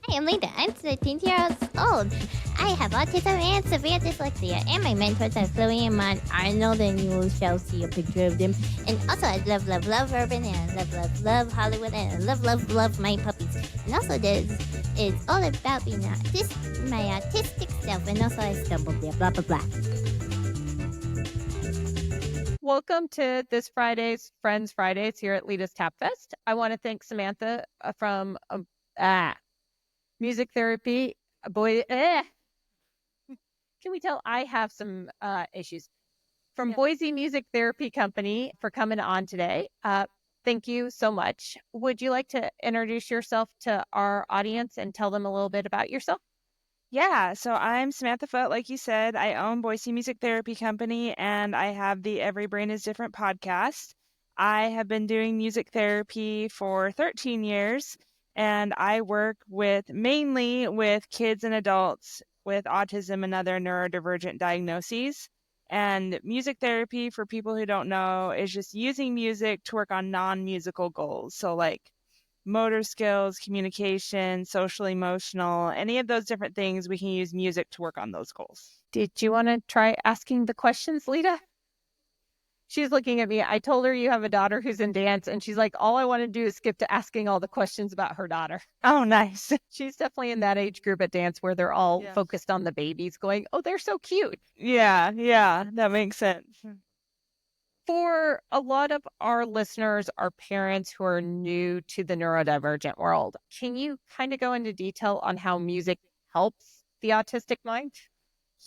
Hi, I'm Leta. I'm 13 years old. I have autism and severe dyslexia, and my mentors are Chloe and Mon Arnold, and you shall see a picture of them. And also, I love urban, and I love Hollywood, and I love my puppies. And also, it's all about being my autistic self, and also I stumbled there, blah, blah, blah. Welcome to this Friday's Friends Fridays here at Leta's Tap Fest. I want to thank Samantha from Music Therapy. Can we tell I have some issues? From Boise Music Therapy Company for coming on today. Thank you so much. Would you like to introduce yourself to our audience and tell them a little bit about yourself? Yeah, so I'm Samantha Foote, like you said. I own Boise Music Therapy Company, and I have the Every Brain is Different podcast. I have been doing music therapy for 13 years, and I work mainly with kids and adults with autism and other neurodivergent diagnoses. And music therapy, for people who don't know, is just using music to work on non-musical goals. So like motor skills, communication, social, emotional, any of those different things, we can use music to work on those goals. Did you want to try asking the questions, Leta? She's looking at me. I told her you have a daughter who's in dance, and she's like, all I want to do is skip to asking all the questions about her daughter. Oh, nice. She's definitely in that age group at dance where they're all focused on the babies going, oh, they're so cute. Yeah, that makes sense. For a lot of our listeners are parents who are new to the neurodivergent world. Can you kind of go into detail on how music helps the autistic mind?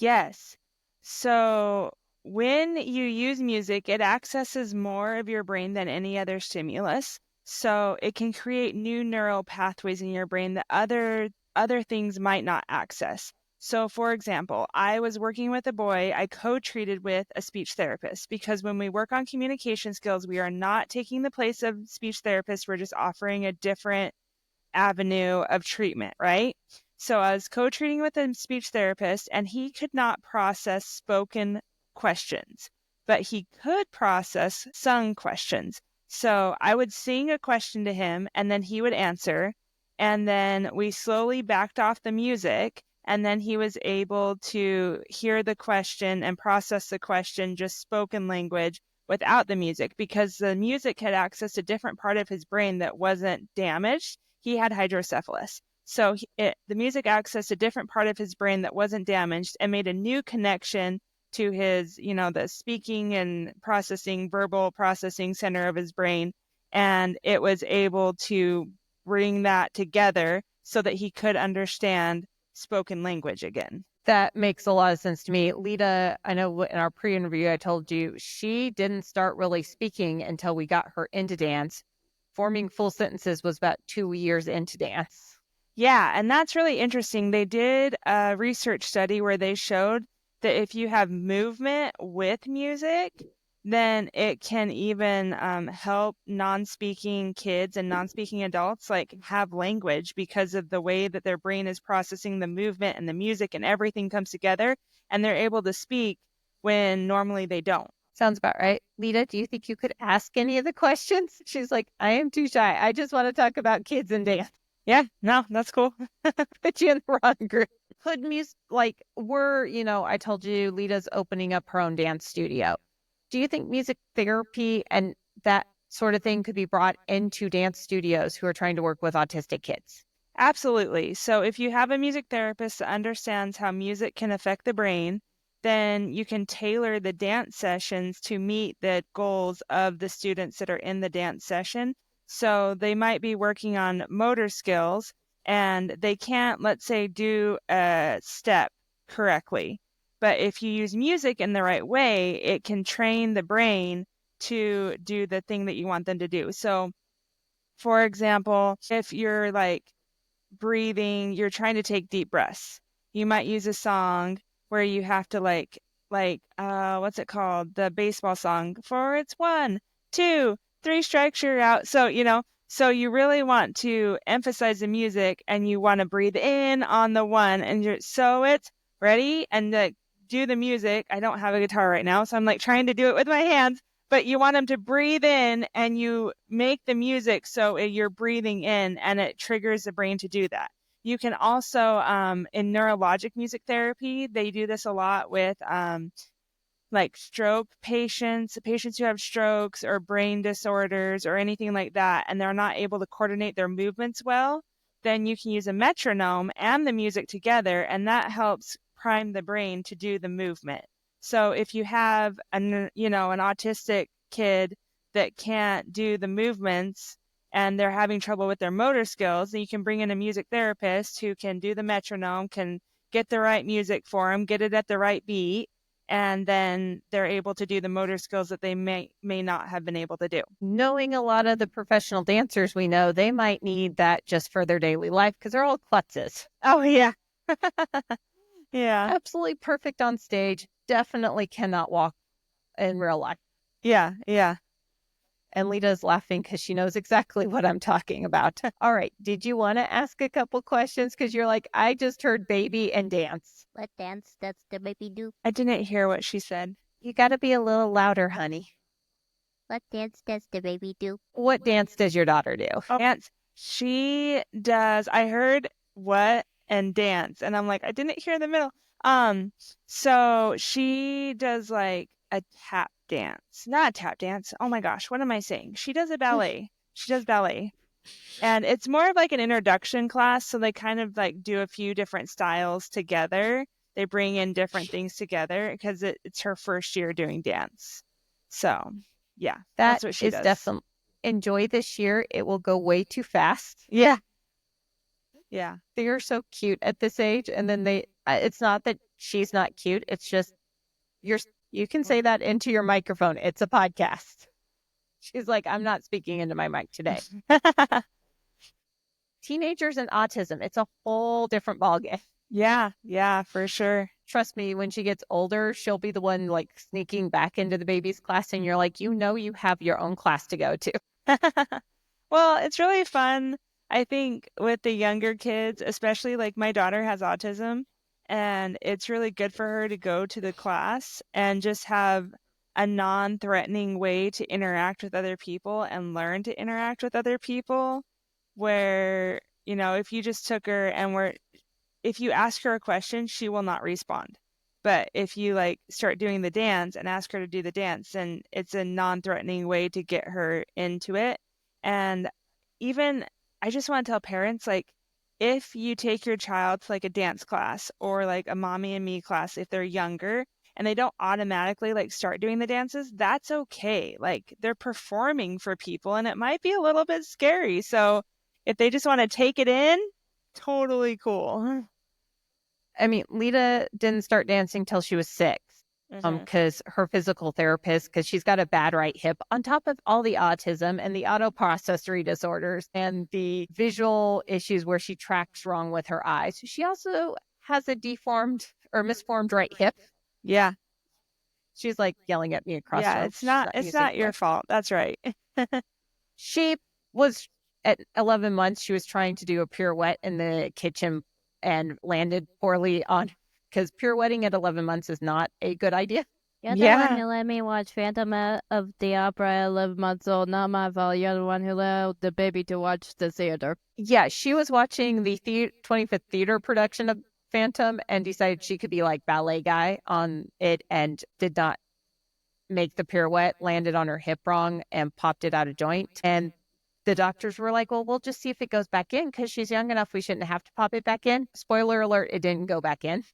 Yes. So when you use music, it accesses more of your brain than any other stimulus. So it can create new neural pathways in your brain that other things might not access. So, for example, I was working with a boy. I co-treated with a speech therapist because when we work on communication skills, we are not taking the place of speech therapists. We're just offering a different avenue of treatment, right? So I was co-treating with a speech therapist, and he could not process spoken questions, but he could process sung questions. So I would sing a question to him, and then he would answer, and then we slowly backed off the music. And then he was able to hear the question and process the question, just spoken language without the music, because the music had accessed a different part of his brain that wasn't damaged. He had hydrocephalus. So the music accessed a different part of his brain that wasn't damaged and made a new connection to his, the speaking and processing, verbal processing center of his brain. And it was able to bring that together so that he could understand spoken language again. That makes a lot of sense to me. Leta, I know in our pre-interview, I told you she didn't start really speaking until we got her into dance. Forming full sentences was about 2 years into dance. Yeah, and that's really interesting. They did a research study where they showed that if you have movement with music, then it can even help non-speaking kids and non-speaking adults have language because of the way that their brain is processing the movement and the music, and everything comes together, and they're able to speak when normally they don't. Sounds about right. Leta, do you think you could ask any of the questions? She's like, I am too shy. I just want to talk about kids and dance. Yeah, no, that's cool. Put you in the wrong group. Could music, I told you Leta's opening up her own dance studio. Do you think music therapy and that sort of thing could be brought into dance studios who are trying to work with autistic kids? Absolutely. So if you have a music therapist that understands how music can affect the brain, then you can tailor the dance sessions to meet the goals of the students that are in the dance session. So they might be working on motor skills and they can't, let's say, do a step correctly. But if you use music in the right way, it can train the brain to do the thing that you want them to do. So, for example, if you're breathing, you're trying to take deep breaths, you might use a song where you have to what's it called? The baseball song, for it's 1, 2, 3 strikes, you're out. So, so you really want to emphasize the music and you want to breathe in on the 1 and it's ready and do the music. I don't have a guitar right now, so I'm trying to do it with my hands, but you want them to breathe in and you make the music so you're breathing in and it triggers the brain to do that. You can also, in neurologic music therapy, they do this a lot with like stroke patients who have strokes or brain disorders or anything like that, and they're not able to coordinate their movements well. Then you can use a metronome and the music together, and that helps prime the brain to do the movement. So if you have an autistic kid that can't do the movements and they're having trouble with their motor skills, then you can bring in a music therapist who can do the metronome, can get the right music for them, get it at the right beat, and then they're able to do the motor skills that they may not have been able to do. Knowing a lot of the professional dancers we know, they might need that just for their daily life because they're all klutzes. Oh, yeah. Yeah. Absolutely perfect on stage. Definitely cannot walk in real life. Yeah. Yeah. And Leta's laughing because she knows exactly what I'm talking about. All right. Did you want to ask a couple questions? Because you're like, I just heard baby and dance. What dance does the baby do? I didn't hear what she said. You got to be a little louder, honey. What dance does the baby do? What dance does your daughter do? Oh, dance. She does. I heard what and dance, and I'm like, I didn't hear the middle. So she does like a tap dance, not a tap dance. Oh my gosh, what am I saying? She does a ballet. She does ballet. And it's more of like an introduction class. So they kind of like do a few different styles together. They bring in different things together because it's her first year doing dance. So yeah, that's what she does. Definitely enjoy this year. It will go way too fast. Yeah. Yeah. They are so cute at this age. And then it's not that she's not cute. It's just you can say that into your microphone. It's a podcast. She's like, I'm not speaking into my mic today. Teenagers and autism, it's a whole different ballgame. Yeah, for sure. Trust me, when she gets older, she'll be the one like sneaking back into the baby's class, and you're like, you have your own class to go to. Well, it's really fun, I think, with the younger kids, especially like my daughter has autism, and it's really good for her to go to the class and just have a non-threatening way to interact with other people and learn to interact with other people, where, if you just took her and if you ask her a question, she will not respond. But if you like start doing the dance and ask her to do the dance, then it's a non-threatening way to get her into it. And even I just want to tell parents, like, if you take your child to like a dance class or like a mommy and me class, if they're younger and they don't automatically like start doing the dances, that's okay. Like, they're performing for people and it might be a little bit scary. So if they just want to take it in, totally cool. I mean, Leta didn't start dancing till she was 6. Because her physical therapist, because she's got a bad right hip, on top of all the autism and the autoprocessory disorders and the visual issues where she tracks wrong with her eyes. She also has a deformed or misformed right hip. Yeah. She's like yelling at me across the room. It's not your fault. That's right. She was at 11 months. She was trying to do a pirouette in the kitchen and landed poorly on, because pirouetting at 11 months is not a good idea. You're the one who let me watch Phantom of the Opera at 11 months old. Not my fault. You're the one who allowed the baby to watch the theater. Yeah, she was watching the 25th theater production of Phantom and decided she could be like ballet guy on it and did not make the pirouette, landed on her hip wrong and popped it out of joint. And the doctors were like, well, we'll just see if it goes back in because she's young enough. We shouldn't have to pop it back in. Spoiler alert, it didn't go back in.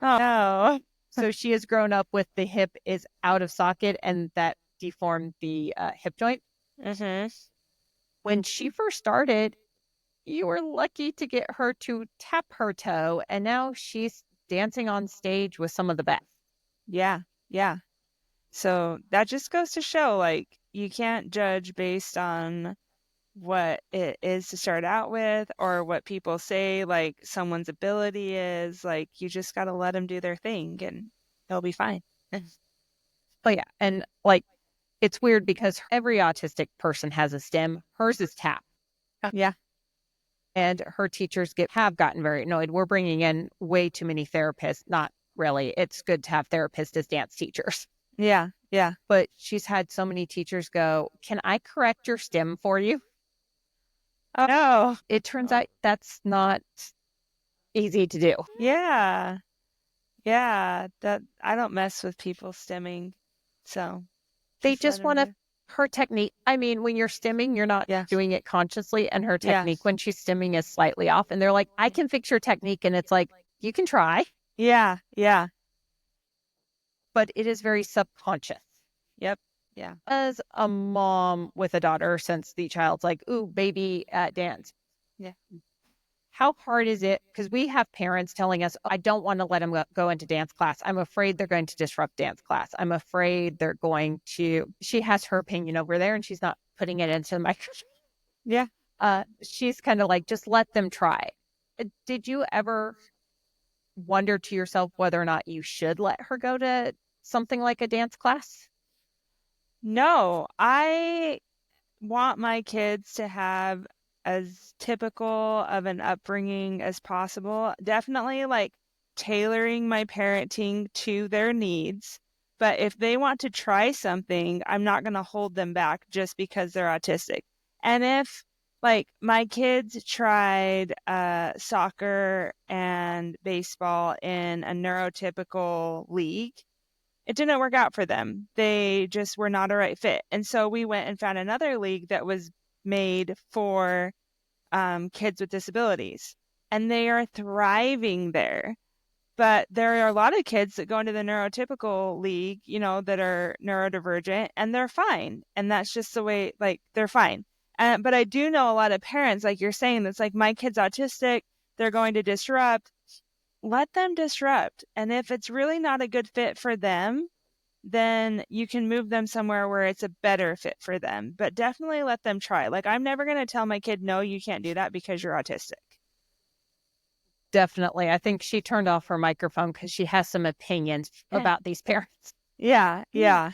Oh, no. So she has grown up with the hip is out of socket and that deformed the hip joint. When she first started, you were lucky to get her to tap her toe, and now she's dancing on stage with some of the best. Yeah. So that just goes to show, like, you can't judge based on what it is to start out with or what people say, like, someone's ability is. Like, you just got to let them do their thing and they'll be fine. But yeah, and like, it's weird because every autistic person has a STEM. Hers is tap. Yeah. And her teachers have gotten very annoyed. We're bringing in way too many therapists. Not really. It's good to have therapists as dance teachers. Yeah. But she's had so many teachers go, can I correct your STEM for you? Oh, no. It turns out that's not easy to do. Yeah. Yeah. That I don't mess with people stimming. So They let just 'em want to, do. her technique. I mean, when you're stimming, you're not Yeah. doing it consciously. And her Yeah. technique when she's stimming is slightly off. And they're like, I can fix your technique. And it's like, you can try, Yeah. Yeah. but it is very subconscious. Yep. Yeah. As a mom with a daughter, since the child's like, ooh, baby dance. Yeah. How hard is it? Because we have parents telling us, I don't want to let them go into dance class. I'm afraid they're going to disrupt dance class. I'm afraid they're going to, she has her opinion over there and she's not putting it into the microphone. Yeah. She's kind of like, just let them try. Did you ever wonder to yourself whether or not you should let her go to something like a dance class? No, I want my kids to have as typical of an upbringing as possible. Definitely like tailoring my parenting to their needs. But if they want to try something, I'm not going to hold them back just because they're autistic. And if like my kids tried soccer and baseball in a neurotypical league, it didn't work out for them. They just were not a right fit. And so we went and found another league that was made for kids with disabilities. And they are thriving there. But there are a lot of kids that go into the neurotypical league, that are neurodivergent, and they're fine. And that's just the way, like, they're fine. But I do know a lot of parents, like you're saying, that's like, my kid's autistic, they're going to disrupt. Let them disrupt. And if it's really not a good fit for them, then you can move them somewhere where it's a better fit for them. But definitely let them try. Like, I'm never going to tell my kid, no, you can't do that because you're autistic. Definitely. I think she turned off her microphone because she has some opinions about these parents. Yeah. Yeah.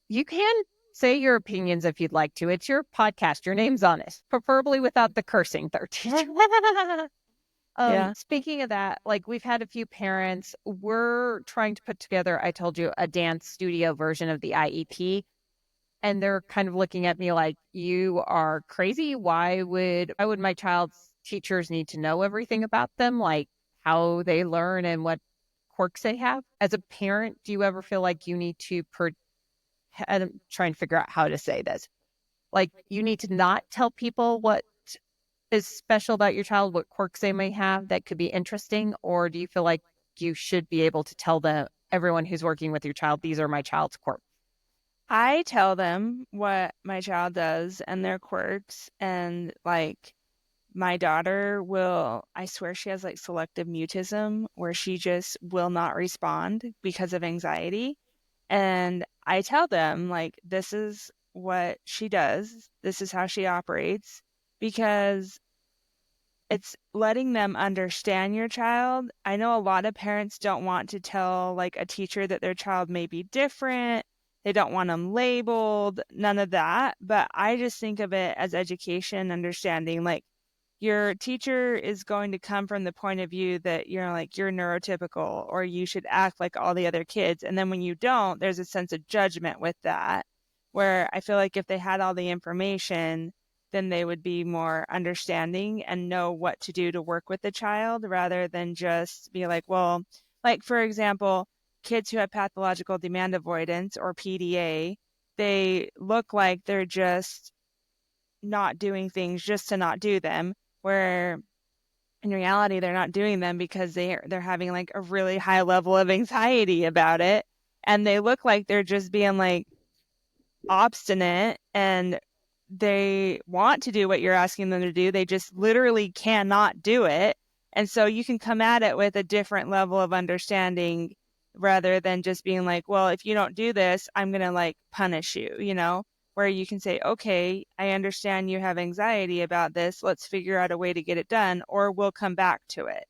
You can say your opinions if you'd like to. It's your podcast. Your name's on it, preferably without the cursing, third teacher. Yeah. Speaking of that, like we've had a few parents, we're trying to put together, I told you, a dance studio version of the IEP. And they're kind of looking at me like, you are crazy. Why would my child's teachers need to know everything about them? Like how they learn and what quirks they have? As a parent, do you ever feel like you need to I'm trying to figure out how to say this. Like you need to not tell people what is special about your child, what quirks they may have that could be interesting? Or do you feel like you should be able to tell everyone who's working with your child, these are my child's quirks? I tell them what my child does and their quirks. And like my daughter I swear she has like selective mutism where she just will not respond because of anxiety. And I tell them, like, this is what she does, this is how she operates, because it's letting them understand your child. I know a lot of parents don't want to tell like a teacher that their child may be different. They don't want them labeled, none of that. But I just think of it as education, understanding like your teacher is going to come from the point of view that you're neurotypical or you should act like all the other kids. And then when you don't, there's a sense of judgment with that, where I feel like if they had all the information, then they would be more understanding and know what to do to work with the child rather than just be like, well, like, for example, kids who have pathological demand avoidance or PDA, they look like they're just not doing things just to not do them, where in reality they're not doing them because they're having like a really high level of anxiety about it, and they look like they're just being like obstinate and they want to do what you're asking them to do. They just literally cannot do it. And so you can come at it with a different level of understanding rather than just being like, well, if you don't do this, I'm going to like punish you, where you can say, okay, I understand you have anxiety about this. Let's figure out a way to get it done, or we'll come back to it.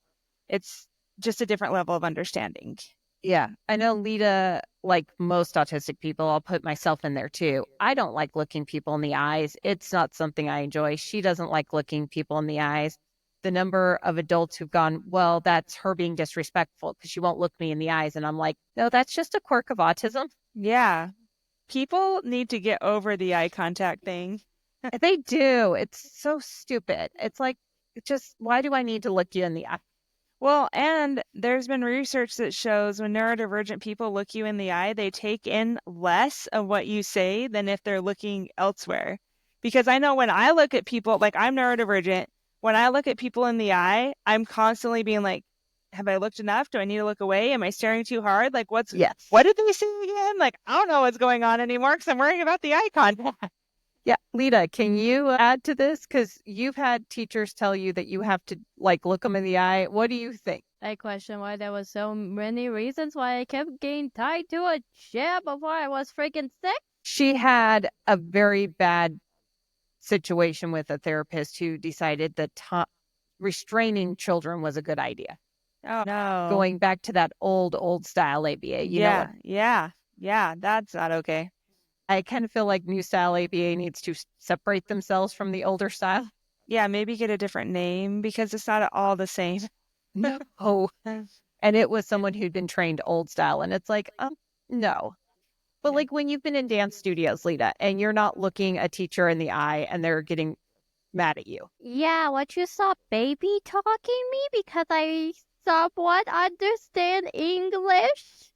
It's just a different level of understanding. Yeah. I know Leta, like most autistic people, I'll put myself in there too. I don't like looking people in the eyes. It's not something I enjoy. She doesn't like looking people in the eyes. The number of adults who've gone, well, that's her being disrespectful because she won't look me in the eyes. And I'm like, no, that's just a quirk of autism. Yeah. People need to get over the eye contact thing. They do. It's so stupid. It's like, why do I need to look you in the eye? Well, and there's been research that shows when neurodivergent people look you in the eye, they take in less of what you say than if they're looking elsewhere. Because I know when I look at people, like I'm neurodivergent, when I look at people in the eye, I'm constantly being like, have I looked enough? Do I need to look away? Am I staring too hard? Like what did they say again? Like, I don't know what's going on anymore because I'm worrying about the eye contact. Yeah. Leta, can you add to this? Because you've had teachers tell you that you have to like look them in the eye. What do you think? I question why there was so many reasons why I kept getting tied to a chair before I was freaking sick. She had a very bad situation with a therapist who decided that restraining children was a good idea. Oh, no. Going back to that old style ABA. You know what? Yeah, that's not okay. I kind of feel like new style ABA needs to separate themselves from the older style. Yeah, maybe get a different name because it's not all the same. No. Oh, and it was someone who'd been trained old style. And it's like, no. But like when you've been in dance studios, Leta, and you're not looking a teacher in the eye and they're getting mad at you. Yeah, what you saw baby talking me because I somewhat understand English.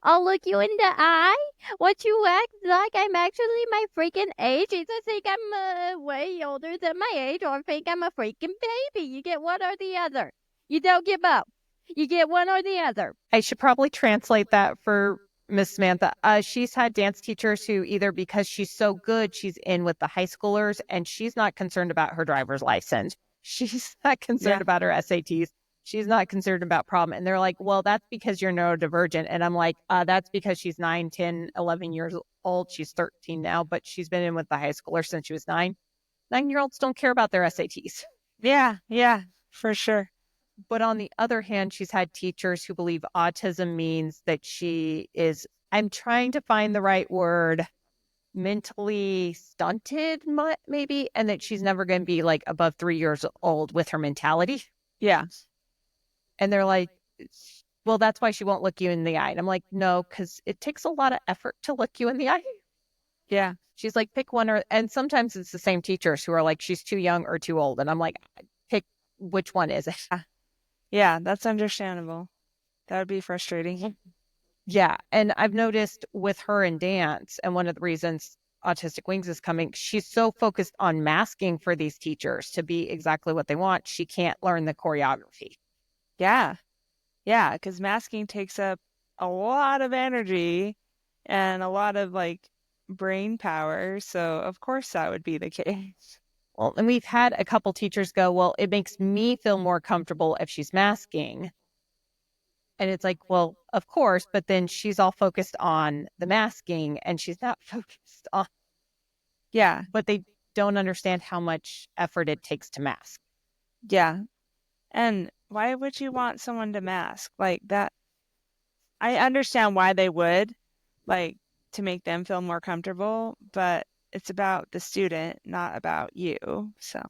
I'll look you in the eye. What you act like I'm actually my freaking age. Either think I'm way older than my age or think I'm a freaking baby. You get one or the other. You don't give up. You get one or the other. I should probably translate that for Miss Samantha. She's had dance teachers who either because she's so good, she's in with the high schoolers and she's not concerned about her driver's license. She's not concerned about her SATs. She's not concerned about problem. And they're like, well, that's because you're neurodivergent. And I'm like, that's because she's 9, 10, 11 years old. She's 13 now, but she's been in with the high schooler since she was 9. 9-year-olds don't care about their SATs. Yeah, for sure. But on the other hand, she's had teachers who believe autism means that she is, I'm trying to find the right word, mentally stunted, maybe, and that she's never going to be like above 3 years old with her mentality. Yeah. And they're like, well, that's why she won't look you in the eye. And I'm like, no, because it takes a lot of effort to look you in the eye. Yeah. She's like, pick one, and sometimes it's the same teachers who are like, she's too young or too old. And I'm like, pick which one is it? Yeah, that's understandable. That would be frustrating. Yeah. And I've noticed with her in dance, and one of the reasons Autistic Wings is coming, she's so focused on masking for these teachers to be exactly what they want. She can't learn the choreography. Yeah, because masking takes up a lot of energy and a lot of like brain power. So of course that would be the case. Well, and we've had a couple teachers go, well, it makes me feel more comfortable if she's masking. And it's like, well, of course, but then she's all focused on the masking and she's not focused on. Yeah. But they don't understand how much effort it takes to mask. Yeah. And why would you want someone to mask like that? I understand why they would, like, to make them feel more comfortable, but it's about the student, not about you. So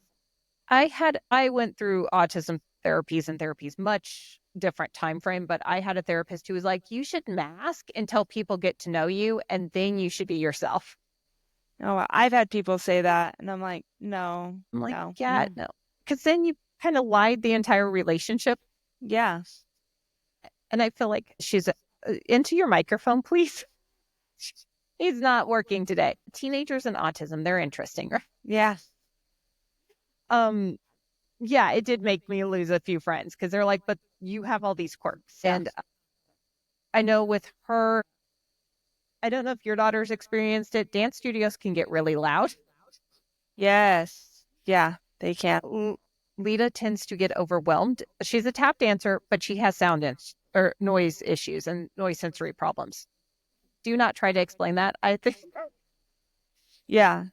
I went through autism therapies, much different time frame, but I had a therapist who was like, you should mask until people get to know you and then you should be yourself. Oh, I've had people say that and I'm like, no. I'm like, no. Yeah, no. Because then you kind of lied the entire relationship. Yeah. And I feel like she's into your microphone, please. He's not working today. Teenagers and autism, they're interesting. Yeah. Yeah, it did make me lose a few friends because they're like, but you have all these quirks. Yeah. And I know with her, I don't know if your daughter's experienced it. Dance studios can get really loud. Yes. Yeah, they can. Leta tends to get overwhelmed. She's a tap dancer, but she has sound or noise issues and noise sensory problems. Do not try to explain that. I think. Yeah.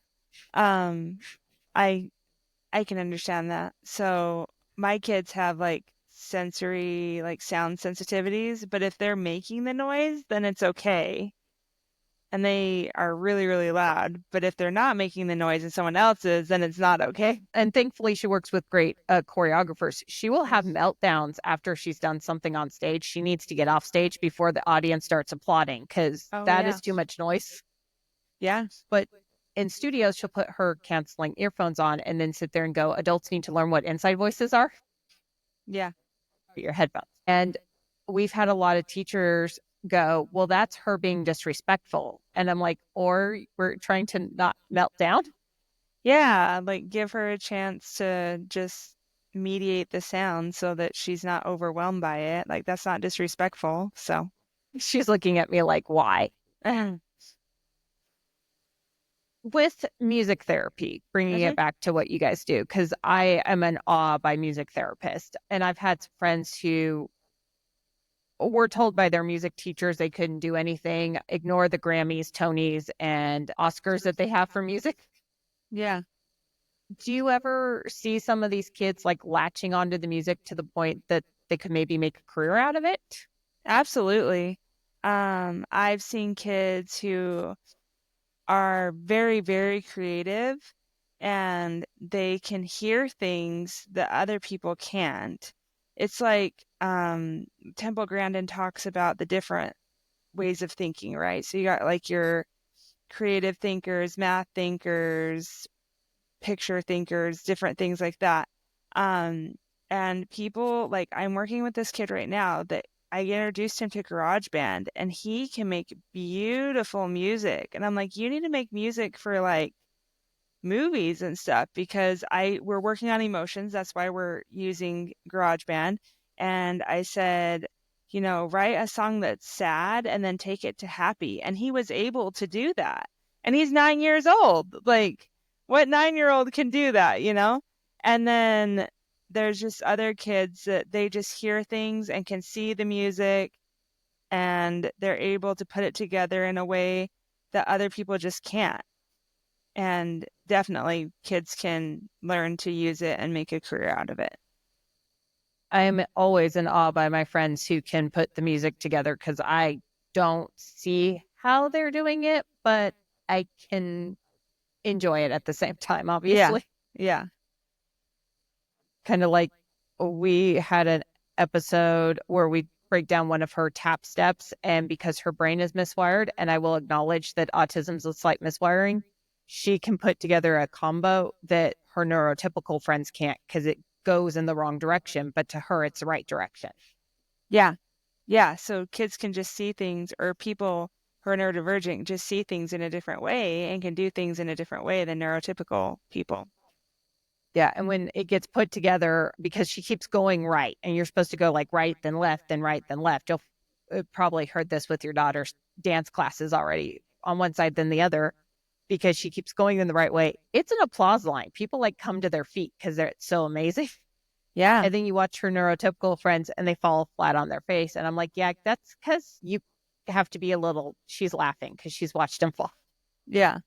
I can understand that. So my kids have like sensory, like sound sensitivities, but if they're making the noise, then it's okay. And they are really, really loud. But if they're not making the noise and someone else is, then it's not okay. And thankfully, she works with great choreographers. She will have meltdowns after she's done something on stage. She needs to get off stage before the audience starts applauding because that is too much noise. Yeah. But in studios, she'll put her canceling earphones on and then sit there and go, adults need to learn what inside voices are. Yeah. Your headphones. And we've had a lot of teachers go, well, that's her being disrespectful. And I'm like, or we're trying to not melt down. Yeah, like give her a chance to just mediate the sound so that she's not overwhelmed by it. Like that's not disrespectful. So She's looking at me like, why? With music therapy, bringing it back to what you guys do, because I am in awe by music therapists. And I've had friends who were told by their music teachers they couldn't do anything, ignore the Grammys, Tonys, and Oscars that they have for music. Yeah. Do you ever see some of these kids like latching onto the music to the point that they could maybe make a career out of it? Absolutely. I've seen kids who are very, very creative and they can hear things that other people can't. It's like Temple Grandin talks about the different ways of thinking, right? So you got like your creative thinkers, math thinkers, picture thinkers, different things like that. And people like I'm working with this kid right now that I introduced him to GarageBand and he can make beautiful music. And I'm like, you need to make music for like movies and stuff because we're working on emotions. That's why we're using GarageBand. And I said, write a song that's sad and then take it to happy. And he was able to do that. And he's 9 years old. Like, what 9-year-old can do that, And then there's just other kids that they just hear things and can see the music and they're able to put it together in a way that other people just can't. And definitely kids can learn to use it and make a career out of it. I'm always in awe by my friends who can put the music together because I don't see how they're doing it, but I can enjoy it at the same time, obviously. Yeah. Kind of like we had an episode where we break down one of her tap steps, and because her brain is miswired, and I will acknowledge that autism is a slight miswiring, she can put together a combo that her neurotypical friends can't because it goes in the wrong direction, but to her, it's the right direction. Yeah. Yeah. So kids can just see things, or people who are neurodivergent just see things in a different way and can do things in a different way than neurotypical people. Yeah. And when it gets put together, because she keeps going right, and you're supposed to go like right, then left, then right, then left. You'll probably heard this with your daughter's dance classes already, on one side, then the other, because she keeps going in the right way. It's an applause line. People like come to their feet because it's so amazing. Yeah. And then you watch her neurotypical friends and they fall flat on their face. And I'm like, yeah, that's because you have to be she's laughing because she's watched them fall. Yeah.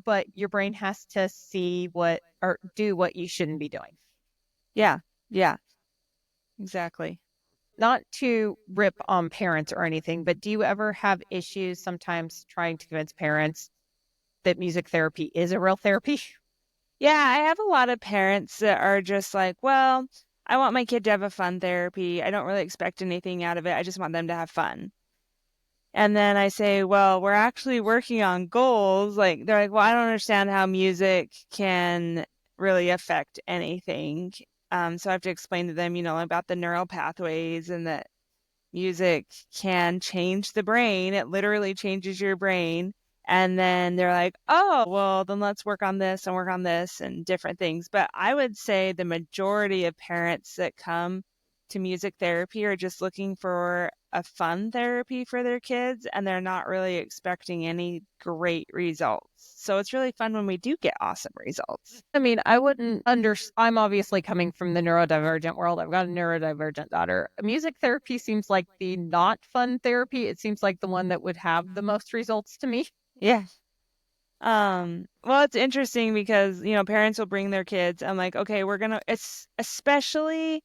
But your brain has to see or do what you shouldn't be doing. Yeah. Yeah. Exactly. Not to rip on parents or anything, but do you ever have issues sometimes trying to convince parents that music therapy is a real therapy? Yeah, I have a lot of parents that are just like, well, I want my kid to have a fun therapy. I don't really expect anything out of it. I just want them to have fun. And then I say, well, we're actually working on goals. Like, they're like, well, I don't understand how music can really affect anything. So I have to explain to them, about the neural pathways and that music can change the brain. It literally changes your brain. And then they're like, oh, well, then let's work on this and different things. But I would say the majority of parents that come to music therapy are just looking for a fun therapy for their kids, and they're not really expecting any great results. So it's really fun when we do get awesome results. I mean, I'm obviously coming from the neurodivergent world. I've got a neurodivergent daughter. Music therapy seems like the not fun therapy. It seems like the one that would have the most results to me. Yeah. Well, it's interesting because, parents will bring their kids. I'm like, okay, it's especially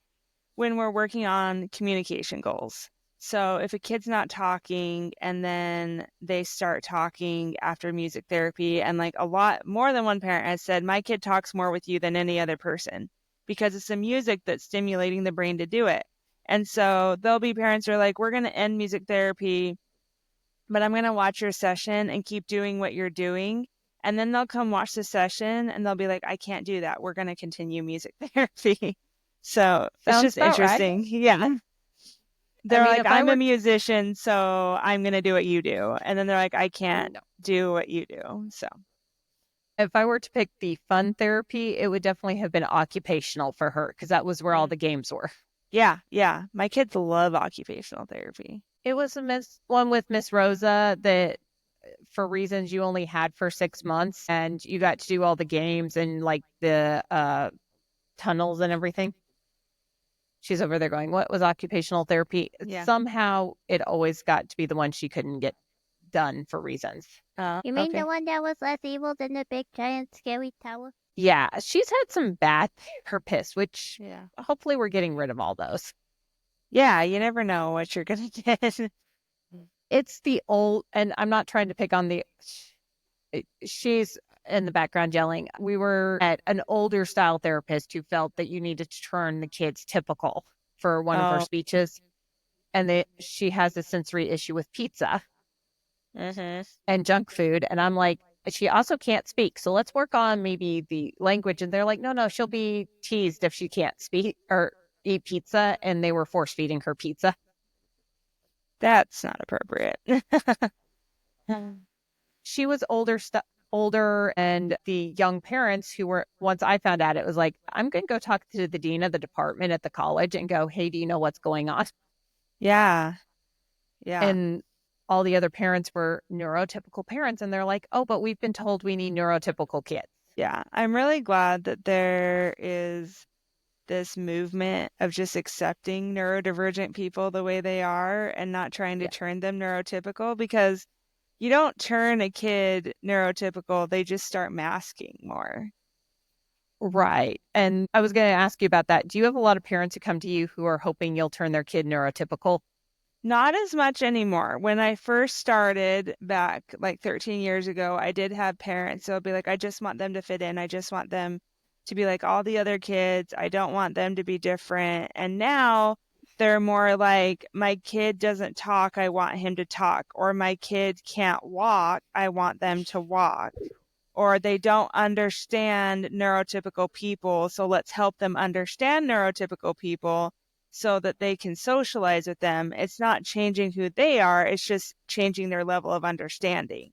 when we're working on communication goals. So if a kid's not talking and then they start talking after music therapy, and like a lot more than one parent has said, my kid talks more with you than any other person because it's the music that's stimulating the brain to do it. And so there'll be parents who are like, we're going to end music therapy, but I'm going to watch your session and keep doing what you're doing. And then they'll come watch the session and they'll be like, I can't do that. We're going to continue music therapy. So it's Sounds just about right. interesting. Yeah. They're mean, like, if I I'm were- a musician, so I'm going to do what you do. And then they're like, I can't do what you do. So If I were to pick the fun therapy, it would definitely have been occupational for her because that was where all the games were. yeah. My kids love occupational therapy. It was one with Miss Rosa that for reasons you only had for 6 months, and you got to do all the games and like the tunnels and everything. She's over there going, what was occupational therapy? Yeah. Somehow it always got to be the one she couldn't get done for reasons. You mean the one that was less evil than the big giant scary tower? Yeah, she's had some bad therapists, which Yeah. hopefully we're getting rid of all those. Yeah, you never know what you're going to get. It's the old, and I'm not trying to pick on she's in the background yelling. We were at an older style therapist who felt that you needed to turn the kids typical for one of her speeches. And she has a sensory issue with pizza and junk food. And I'm like, she also can't speak. So let's work on maybe the language. And they're like, no, she'll be teased if she can't speak or eat pizza. And they were force feeding her pizza. That's not appropriate. She was older, and the young parents who were, once I found out, it was like, I'm going to go talk to the dean of the department at the college and go, hey, do you know what's going on? Yeah. And all the other parents were neurotypical parents. And they're like, oh, but we've been told we need neurotypical kids. Yeah. I'm really glad that there is this movement of just accepting neurodivergent people the way they are and not trying to turn them neurotypical, because you don't turn a kid neurotypical, they just start masking more. Right. And I was going to ask you about that. Do you have a lot of parents who come to you who are hoping you'll turn their kid neurotypical? Not as much anymore. When I first started back like 13 years ago, I did have parents. So it'd be like, I just want them to fit in. I just want them to be like all the other kids. I don't want them to be different. And now they're more like, my kid doesn't talk, I want him to talk. Or my kid can't walk, I want them to walk. Or they don't understand neurotypical people, so let's help them understand neurotypical people so that they can socialize with them. It's not changing who they are, it's just changing their level of understanding.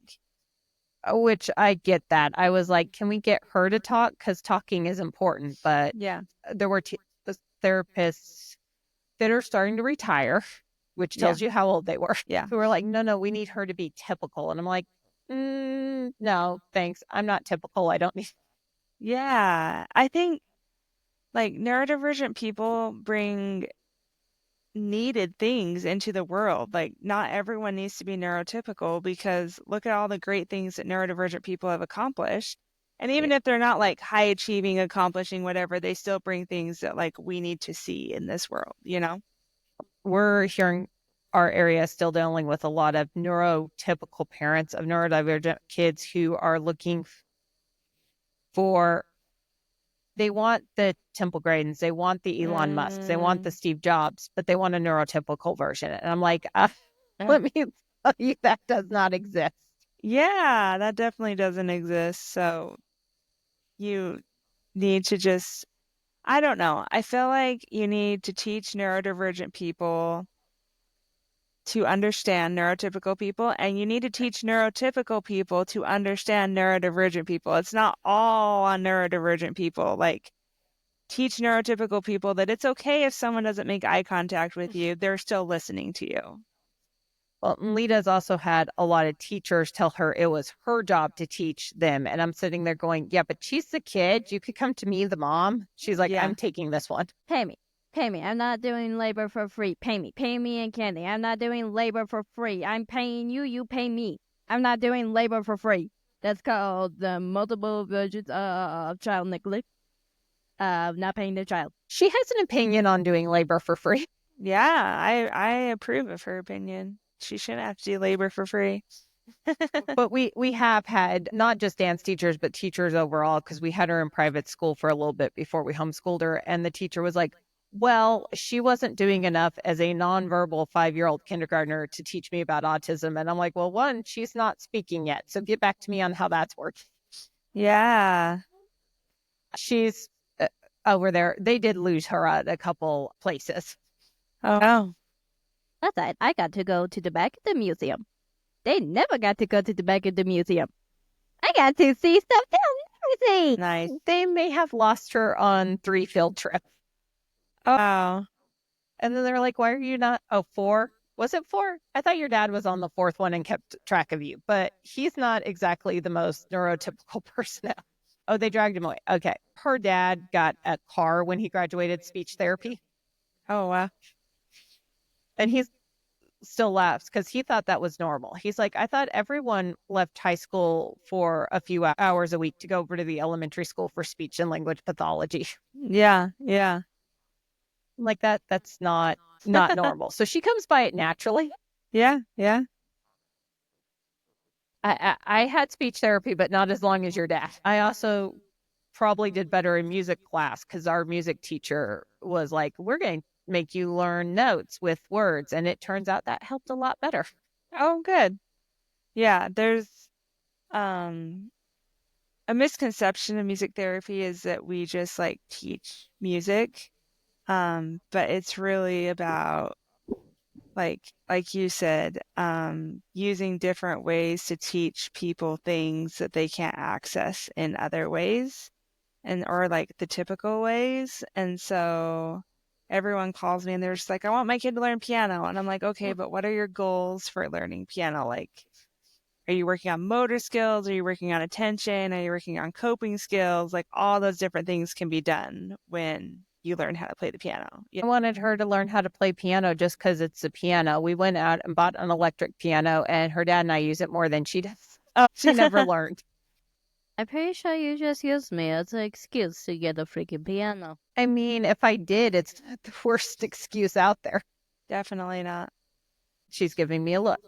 Which I get that. I was like, can we get her to talk? Because talking is important. But yeah, there were therapists that are starting to retire, which tells you how old they were. Yeah. Who were like, no, we need her to be typical. And I'm like, no, thanks. I'm not typical. I don't need. Yeah. I think like neurodivergent people bring needed things into the world. Like not everyone needs to be neurotypical, because look at all the great things that neurodivergent people have accomplished. And even if they're not like high achieving, accomplishing whatever, they still bring things that like we need to see in this world, you know? We're hearing our area still dealing with a lot of neurotypical parents of neurodivergent kids who are looking for, they want the Temple Gradens, they want the Elon Musks, they want the Steve Jobs, but they want a neurotypical version. And I'm like, let me tell you, that does not exist. Yeah, that definitely doesn't exist. So you need to just, I don't know. I feel like you need to teach neurodivergent people to understand neurotypical people, and you need to teach neurotypical people to understand neurodivergent people. It's not all on neurodivergent people. Like, teach neurotypical people that it's okay if someone doesn't make eye contact with you, they're still listening to you. Well, Leta's also had a lot of teachers tell her it was her job to teach them. And I'm sitting there going, yeah, but she's the kid. You could come to me, the mom. She's like, I'm taking this one. Pay me. I'm not doing labor for free. Pay me and candy. I'm not doing labor for free. I'm paying you. You pay me. I'm not doing labor for free. That's called the multiple versions of child neglect. Not paying the child. She has an opinion on doing labor for free. Yeah, I approve of her opinion. She shouldn't have to do labor for free. But we have had not just dance teachers, but teachers overall, because we had her in private school for a little bit before we homeschooled her. And the teacher was like, well, she wasn't doing enough as a nonverbal 5-year-old kindergartner to teach me about autism. And I'm like, well, one, she's not speaking yet. So get back to me on how that's working. Yeah. She's over there. They did lose her at a couple places. Oh. But I got to go to the back of the museum. They never got to go to the back of the museum. I got to see stuff and everything. Nice. They may have lost her on 3 field trips. Oh. Wow. And then they're like, why are you not? Oh, 4? Was it 4? I thought your dad was on the 4th one and kept track of you, but he's not exactly the most neurotypical person. Oh, they dragged him away. Okay. Her dad got a car when he graduated speech therapy. Oh, wow. And he's still laughs because he thought that was normal. He's like, I thought everyone left high school for a few hours a week to go over to the elementary school for speech and language pathology. Yeah. Yeah. Like that's not normal. So she comes by it naturally. Yeah. Yeah. I had speech therapy, but not as long as your dad. I also probably did better in music class because our music teacher was like, we're going to make you learn notes with words. And it turns out that helped a lot better. Oh, good. Yeah. There's a misconception of music therapy is that we just like teach music. But it's really about like you said, using different ways to teach people things that they can't access in other ways or like the typical ways. And so everyone calls me and they're just like, I want my kid to learn piano. And I'm like, okay, but what are your goals for learning piano? Like, are you working on motor skills? Are you working on attention? Are you working on coping skills? Like all those different things can be done when you learn how to play the piano. I wanted her to learn how to play piano just because it's a piano. We went out and bought an electric piano, and her dad and I use it more than she does. Oh. She never learned. I'm pretty sure you just used me as an excuse to get a freaking piano. I mean, if I did, it's not the worst excuse out there. Definitely not. She's giving me a look.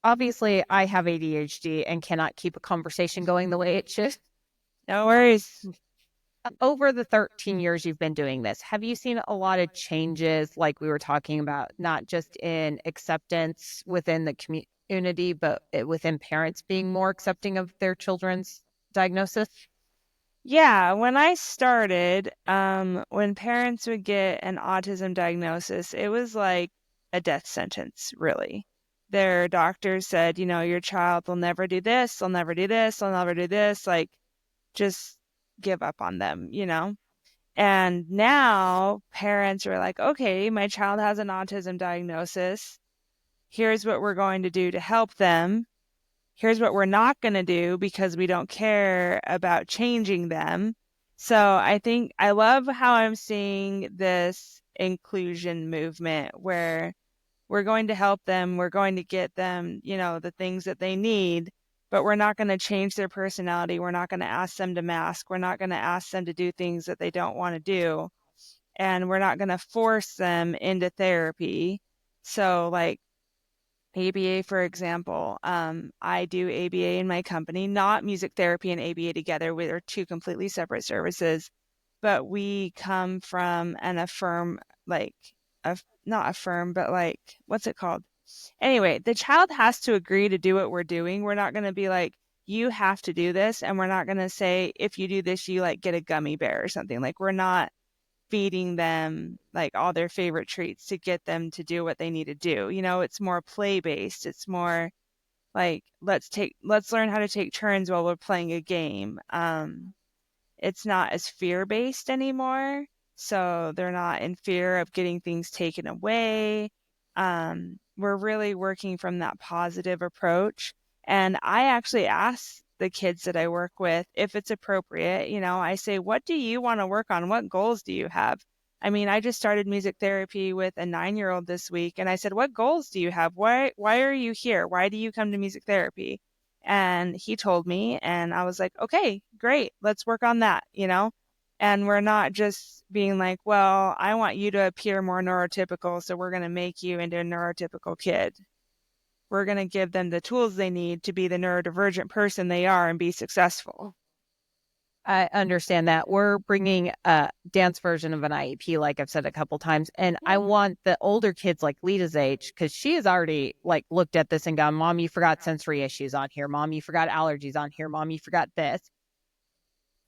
Obviously, I have ADHD and cannot keep a conversation going the way it should. No worries. Over the 13 years you've been doing this, have you seen a lot of changes like we were talking about, not just in acceptance within the community, but within parents being more accepting of their children's diagnosis? Yeah, when I started, when parents would get an autism diagnosis, it was like a death sentence, really. Their doctors said, your child will never do this, they'll never do this, they'll never do this, like just give up on them, And now parents are like, okay, my child has an autism diagnosis. Here's what we're going to do to help them. Here's what we're not going to do because we don't care about changing them. So I think I love how I'm seeing this inclusion movement where we're going to help them. We're going to get them, the things that they need, but we're not going to change their personality. We're not going to ask them to mask. We're not going to ask them to do things that they don't want to do. And we're not going to force them into therapy. So like ABA, for example, I do ABA in my company, not music therapy and ABA together. We're two completely separate services, but we come from not affirm, but like, what's it called? Anyway, the child has to agree to do what we're doing. We're not going to be like, you have to do this. And we're not going to say, if you do this, you like get a gummy bear or something. Like we're not feeding them like all their favorite treats to get them to do what they need to do. It's more play based. It's more like, let's learn how to take turns while we're playing a game. It's not as fear based anymore. So they're not in fear of getting things taken away. We're really working from that positive approach. And I actually ask the kids that I work with if it's appropriate. I say, what do you want to work on? What goals do you have? I mean, I just started music therapy with a 9-year-old this week. And I said, what goals do you have? Why are you here? Why do you come to music therapy? And he told me, and I was like, okay, great. Let's work on that, And we're not just being like, well, I want you to appear more neurotypical, so we're going to make you into a neurotypical kid. We're going to give them the tools they need to be the neurodivergent person they are and be successful. I understand that. We're bringing a dance version of an IEP, like I've said a couple times. And I want the older kids like Leta's age, because she has already like looked at this and gone, Mom, you forgot sensory issues on here. Mom, you forgot allergies on here. Mom, you forgot this.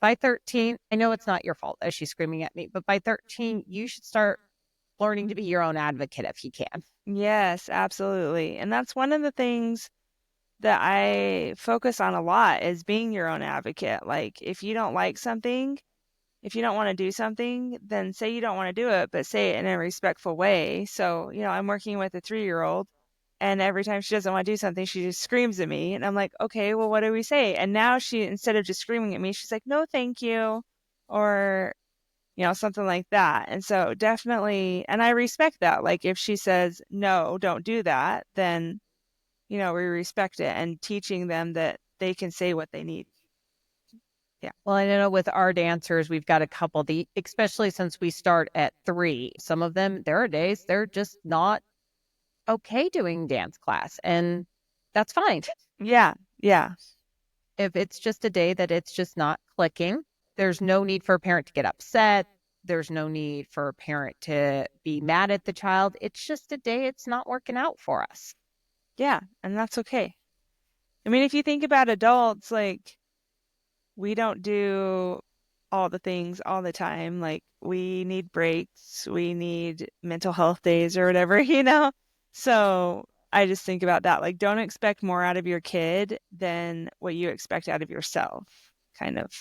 By 13, I know it's not your fault as she's screaming at me, but by 13, you should start learning to be your own advocate if you can. Yes, absolutely. And that's one of the things that I focus on a lot is being your own advocate. Like if you don't like something, if you don't want to do something, then say you don't want to do it, but say it in a respectful way. So, I'm working with a 3-year-old, and every time she doesn't want to do something, she just screams at me. And I'm like, okay, well, what do we say? And now she, instead of just screaming at me, she's like, no, thank you. Or, something like that. And so definitely, and I respect that. Like if she says, no, don't do that, then, we respect it, and teaching them that they can say what they need. Yeah. Well, I know with our dancers, we've got a couple, especially since we start at 3, some of them, there are days they're just not okay doing dance class, and that's fine. Yeah. Yeah. If it's just a day that it's just not clicking, there's no need for a parent to get upset. There's no need for a parent to be mad at the child. It's just a day it's not working out for us. Yeah. And that's okay. I mean, if you think about adults, like we don't do all the things all the time. Like we need breaks, we need mental health days or whatever, So I just think about that. Like, don't expect more out of your kid than what you expect out of yourself, kind of.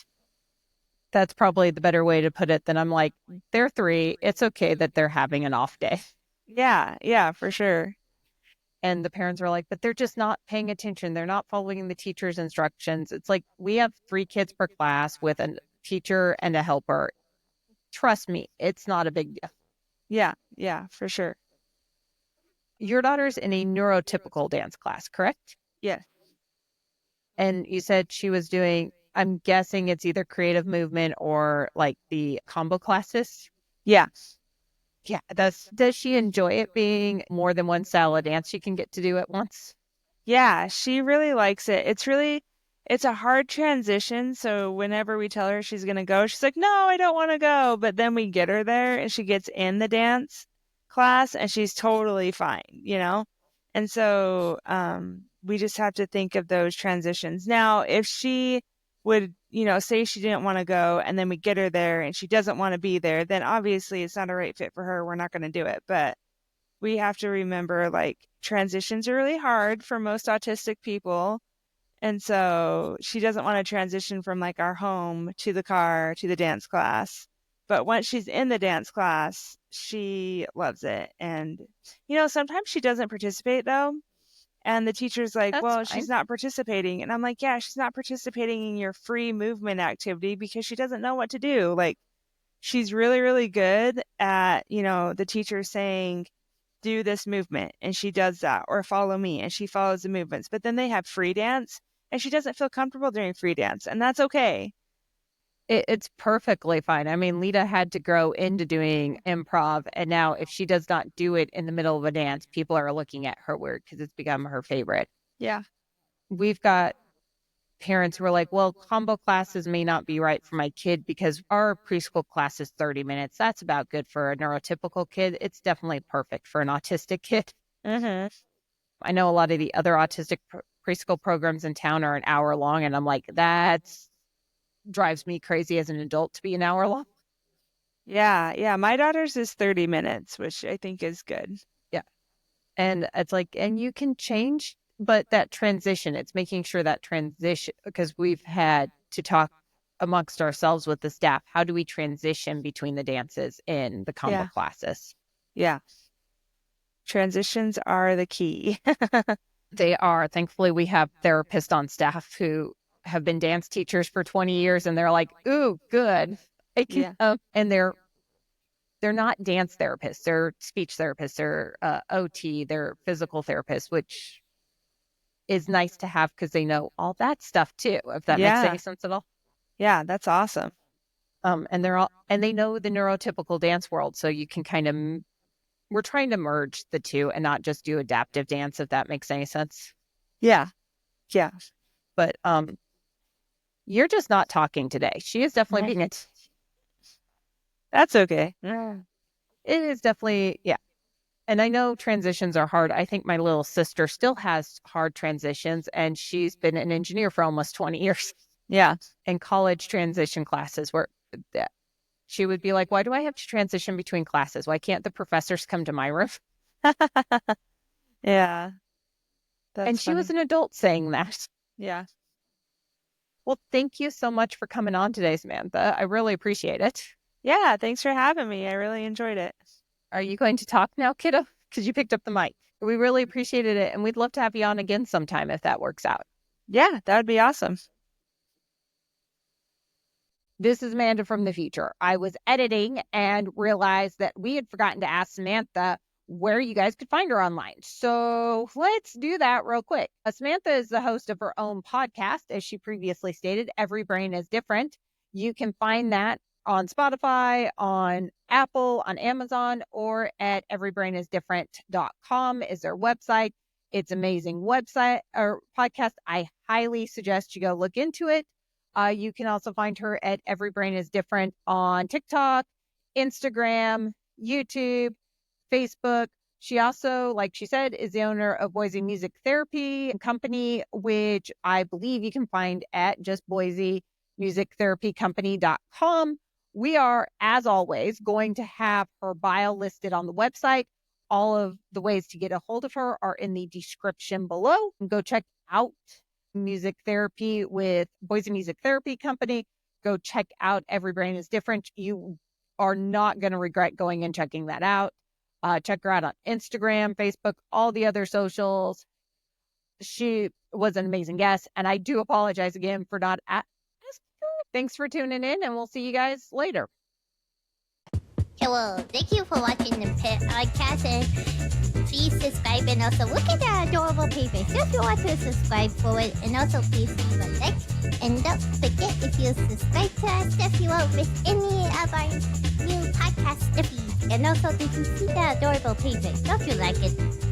That's probably the better way to put it. Than I'm like, they're 3. It's okay that they're having an off day. Yeah. Yeah, for sure. And the parents are like, but they're just not paying attention. They're not following the teacher's instructions. It's like, we have 3 kids per class with a teacher and a helper. Trust me, it's not a big deal. Yeah. Yeah, for sure. Your daughter's in a neurotypical dance class, correct? Yes. And you said she was doing, I'm guessing it's either creative movement or like the combo classes. Yeah. Yeah. Does she enjoy it being more than one style of dance she can get to do at once? Yeah, she really likes it. It's a hard transition. So whenever we tell her she's going to go, she's like, no, I don't want to go. But then we get her there and she gets in the dance class and she's totally fine. And so we just have to think of those transitions. Now, if she would, say she didn't want to go and then we get her there and she doesn't want to be there, then obviously it's not a right fit for her. We're not going to do it. But we have to remember, like, transitions are really hard for most autistic people. And so she doesn't want to transition from like our home to the car to the dance class. But once she's in the dance class, she loves it. And, sometimes she doesn't participate though. And the teacher's like, That's well, fine. she's not participating. And I'm like, yeah, she's not participating in your free movement activity because she doesn't know what to do. Like, she's really, really good at, the teacher saying, do this movement, and she does that, or follow me, and she follows the movements. But then they have free dance and she doesn't feel comfortable doing free dance, and that's okay. It's perfectly fine. I mean, Leta had to grow into doing improv, and now if she does not do it in the middle of a dance, people are looking at her weird because it's become her favorite. Yeah. We've got parents who are like, well, combo classes may not be right for my kid because our preschool class is 30 minutes. That's about good for a neurotypical kid. It's definitely perfect for an autistic kid. Mm-hmm. I know a lot of the other autistic preschool programs in town are an hour long, and I'm like, that drives me crazy as an adult to be an hour long. Yeah. Yeah. My daughter's is 30 minutes, which I think is good. Yeah. And it's like, and you can change, but that transition, it's making sure that transition, because we've had to talk amongst ourselves with the staff. How do we transition between the dances in the combo classes? Yeah. Transitions are the key. They are. Thankfully, we have therapists on staff who have been dance teachers for 20 years, and they're like, ooh, good. I can, and they're not dance therapists. They're speech therapists. They're OT. They're physical therapists, which is nice to have because they know all that stuff too, if that makes any sense at all. Yeah, that's awesome. And they know the neurotypical dance world. So you can kind of, we're trying to merge the two and not just do adaptive dance, if that makes any sense. Yeah. Yeah. But You're just not talking today. She is definitely being That's okay. it is definitely, yeah. And I know transitions are hard. I think my little sister still has hard transitions, and she's been an engineer for almost 20 years. Yeah. In college transition classes where she would be like, why do I have to transition between classes? Why can't the professors come to my room? Yeah. And she was an adult saying that. Yeah. Well, thank you so much for coming on today, Samantha. I really appreciate it. Yeah. Thanks for having me. I really enjoyed it. Are you going to talk now, kiddo? Because you picked up the mic. We really appreciated it, and we'd love to have you on again sometime if that works out. Yeah, that would be awesome. This is Amanda from the future. I was editing and realized that we had forgotten to ask Samantha where you guys could find her online. So let's do that real quick. Samantha is the host of her own podcast, as she previously stated. Every Brain is Different. You can find that on Spotify, on Apple, on Amazon, or at everybrainisdifferent.com is their website. It's amazing website or podcast. I highly suggest you go look into it. You can also find her at Every Brain is Different on TikTok, Instagram, YouTube, Facebook. She also, like she said, is the owner of Boise Music Therapy Company, which I believe you can find at just BoiseMusicTherapyCompany.com. We are, as always, going to have her bio listed on the website. All of the ways to get a hold of her are in the description below. Go check out music therapy with Boise Music Therapy Company. Go check out Every Brain is Different. You are not going to regret going and checking that out. Check her out on Instagram, Facebook, all the other socials. She was an amazing guest, and I do apologize again for not asking her. Thanks for tuning in, and we'll see you guys later. Okay, well, thank you for watching the podcast, and please subscribe, and also look at that adorable paper. So if you want to subscribe for it, and also please leave a like, and don't forget, if you subscribe to our stuff, you won't miss any of our new podcast stuffies. And also, did you see that adorable paper? Don't you like it?